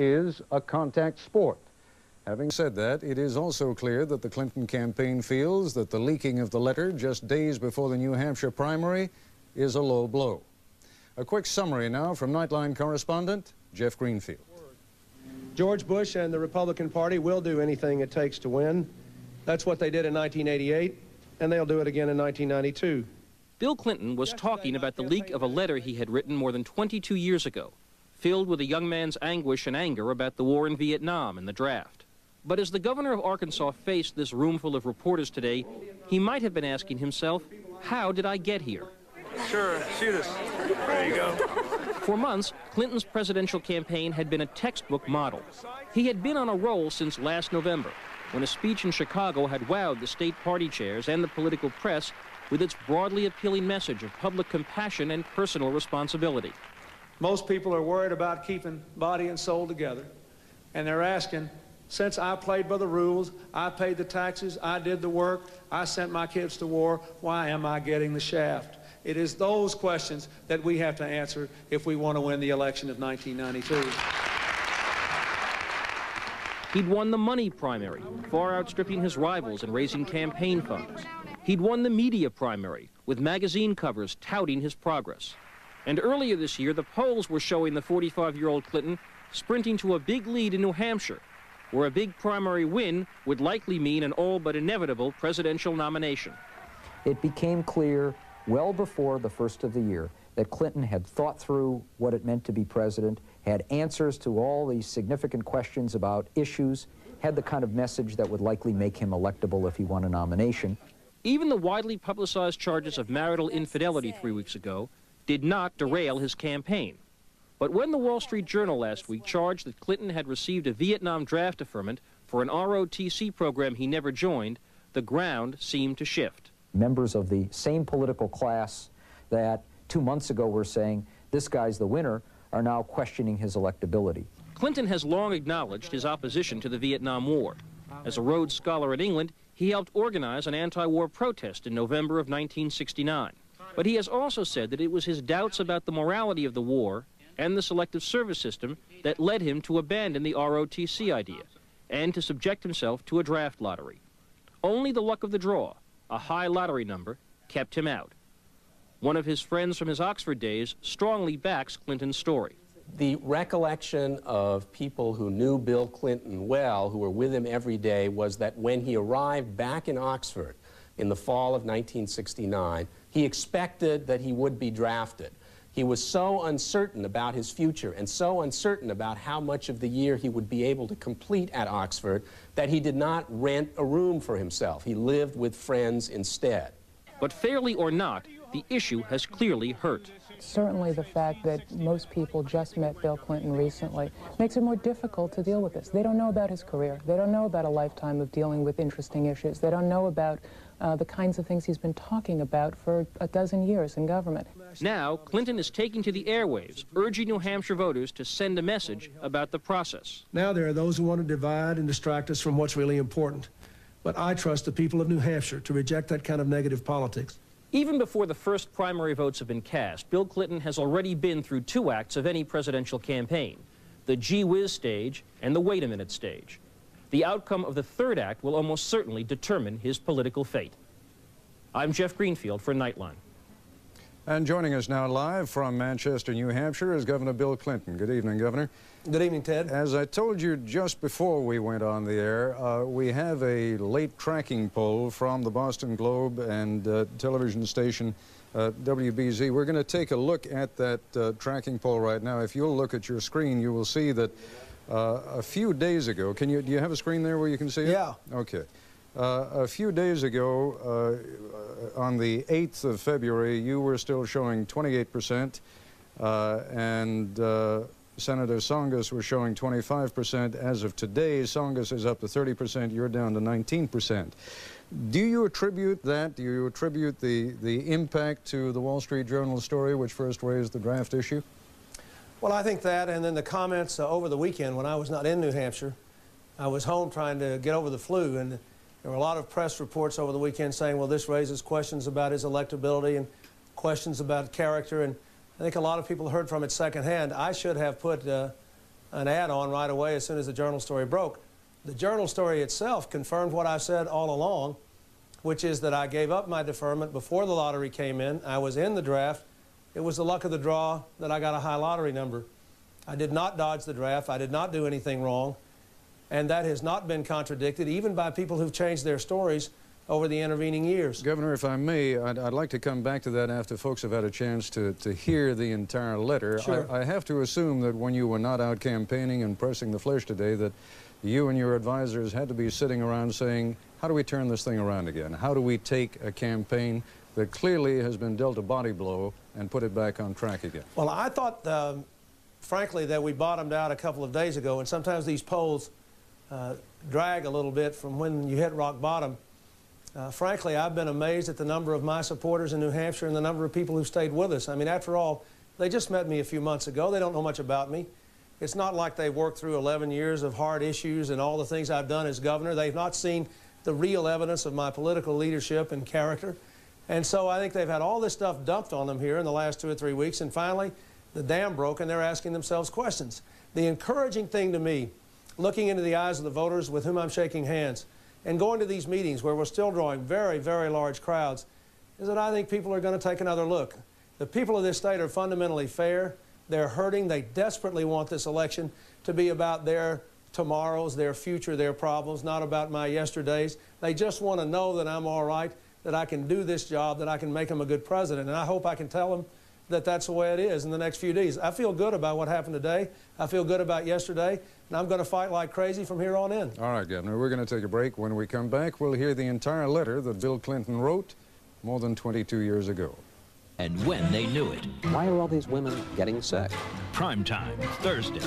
is a contact sport. Having said that, it is also clear that the Clinton campaign feels that the leaking of the letter just days before the New Hampshire primary is a low blow. A quick summary now from Nightline correspondent Jeff Greenfield. George Bush and the Republican Party will do anything it takes to win. That's what they did in 1988, and they'll do it again in 1992. Bill Clinton was talking about the leak of a letter he had written more than 22 years ago, filled with a young man's anguish and anger about the war in Vietnam and the draft. But as the governor of Arkansas faced this roomful of reporters today, he might have been asking himself, how did I get here? Sure, shoot us. There you go. For months, Clinton's presidential campaign had been a textbook model. He had been on a roll since last November, when a speech in Chicago had wowed the state party chairs and the political press with its broadly appealing message of public compassion and personal responsibility. Most people are worried about keeping body and soul together, and they're asking, since I played by the rules, I paid the taxes, I did the work, I sent my kids to war, why am I getting the shaft? It is those questions that we have to answer if we want to win the election of 1992. He'd won the money primary, far outstripping his rivals in raising campaign funds. He'd won the media primary, with magazine covers touting his progress. And earlier this year, the polls were showing the 45-year-old Clinton sprinting to a big lead in New Hampshire, where a big primary win would likely mean an all but inevitable presidential nomination. It became clear well before the first of the year that Clinton had thought through what it meant to be president, had answers to all these significant questions about issues, had the kind of message that would likely make him electable if he won a nomination. Even the widely publicized charges of marital infidelity 3 weeks ago did not derail his campaign. But when the Wall Street Journal last week charged that Clinton had received a Vietnam draft deferment for an ROTC program he never joined, the ground seemed to shift. Members of the same political class that 2 months ago were saying, this guy's the winner, are now questioning his electability. Clinton has long acknowledged his opposition to the Vietnam War. As a Rhodes Scholar in England, he helped organize an anti-war protest in November of 1969. But he has also said that it was his doubts about the morality of the war and the selective service system that led him to abandon the ROTC idea and to subject himself to a draft lottery. Only the luck of the draw, a high lottery number, kept him out. One of his friends from his Oxford days strongly backs Clinton's story. The recollection of people who knew Bill Clinton well, who were with him every day, was that when he arrived back in Oxford in the fall of 1969, he expected that he would be drafted. He was so uncertain about his future and so uncertain about how much of the year he would be able to complete at Oxford that he did not rent a room for himself. He lived with friends instead. But fairly or not, the issue has clearly hurt. Certainly the fact that most people just met Bill Clinton recently makes it more difficult to deal with this. They don't know about his career. They don't know about a lifetime of dealing with interesting issues. They don't know about the kinds of things he's been talking about for a dozen years in government. Now, Clinton is taking to the airwaves, urging New Hampshire voters to send a message about the process. Now there are those who want to divide and distract us from what's really important. But I trust the people of New Hampshire to reject that kind of negative politics. Even before the first primary votes have been cast, Bill Clinton has already been through 2 acts of any presidential campaign, the gee whiz stage and the wait a minute stage. The outcome of the 3rd act will almost certainly determine his political fate. I'm Jeff Greenfield for Nightline. And joining us now live from Manchester, New Hampshire is Governor Bill Clinton. Good evening, Governor. Good evening, Ted. As I told you just before we went on the air, we have a late tracking poll from the Boston Globe and television station WBZ. We're going to take a look at that tracking poll right now. If you'll look at your screen, you will see that a few days ago, do you have a screen there where you can see it? Yeah. Okay. A few days ago, on the 8th of February, you were still showing 28%, and Senator Tsongas was showing 25%. As of today, Tsongas is up to 30%, you're down to 19%. Do you attribute that, do you attribute the impact to the Wall Street Journal story, which first raised the draft issue? Well, I think that, and then the comments over the weekend when I was not in New Hampshire. I was home trying to get over the flu, and there were a lot of press reports over the weekend saying, well, this raises questions about his electability and questions about character, and I think a lot of people heard from it secondhand. I should have put an ad on right away as soon as the Journal story broke. The Journal story itself confirmed what I said all along, which is that I gave up my deferment before the lottery came in. I was in the draft. It was the luck of the draw that I got a high lottery number. I did not dodge the draft. I did not do anything wrong. And that has not been contradicted, even by people who've changed their stories over the intervening years. Governor, if I may, I'd like to come back to that after folks have had a chance to hear the entire letter. Sure. I have to assume that when you were not out campaigning and pressing the flesh today, that you and your advisors had to be sitting around saying, how do we turn this thing around again? How do we take a campaign that clearly has been dealt a body blow and put it back on track again? Well, I thought, frankly, that we bottomed out a couple of days ago, and sometimes these polls drag a little bit from when you hit rock bottom. Frankly, I've been amazed at the number of my supporters in New Hampshire and the number of people who stayed with us. I mean, after all, they just met me a few months ago. They don't know much about me. It's not like they've worked through 11 years of hard issues and all the things I've done as governor. They've not seen the real evidence of my political leadership and character. And so I think they've had all this stuff dumped on them here in the last 2 or 3 weeks, and finally the dam broke and they're asking themselves questions. The encouraging thing to me, looking into the eyes of the voters with whom I'm shaking hands and going to these meetings where we're still drawing very, very large crowds, is that I think people are going to take another look. The people of this state are fundamentally fair. They're hurting. They desperately want this election to be about their tomorrows, their future, their problems, not about my yesterdays. They just want to know that I'm all right, that I can do this job, that I can make them a good president. And I hope I can tell them that that's the way it is in the next few days. I feel good about what happened today. I feel good about yesterday. And I'm going to fight like crazy from here on in. All right, Governor, we're going to take a break. When we come back, we'll hear the entire letter that Bill Clinton wrote more than 22 years ago. And when they knew it. Why are all these women getting sick? Primetime, Thursday.